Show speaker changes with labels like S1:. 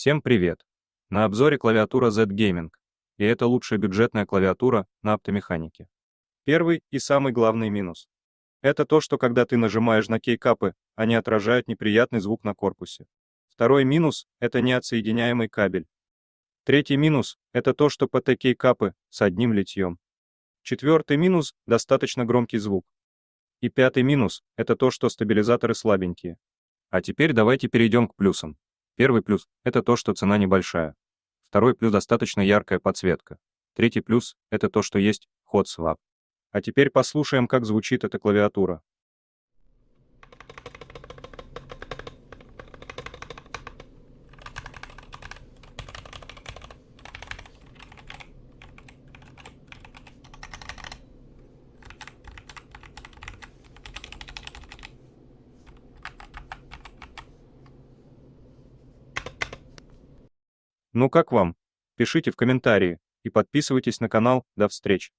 S1: Всем привет! На обзоре клавиатура Z-Gaming, и это лучшая бюджетная клавиатура на оптомеханике. Первый и самый главный минус. Это то, что когда ты нажимаешь на кейкапы, они отражают неприятный звук на корпусе. Второй минус – это неотсоединяемый кабель. Третий минус – это то, что ПТ-кейкапы с одним литьем. Четвертый минус – достаточно громкий звук. И пятый минус – это то, что стабилизаторы слабенькие. А теперь давайте перейдем к плюсам. Первый плюс – это то, что цена небольшая. Второй плюс – достаточно яркая подсветка. Третий плюс – это то, что есть Hot Swap. А теперь послушаем, как звучит эта клавиатура. Ну как вам? Пишите в комментарии и подписывайтесь на канал. До встречи!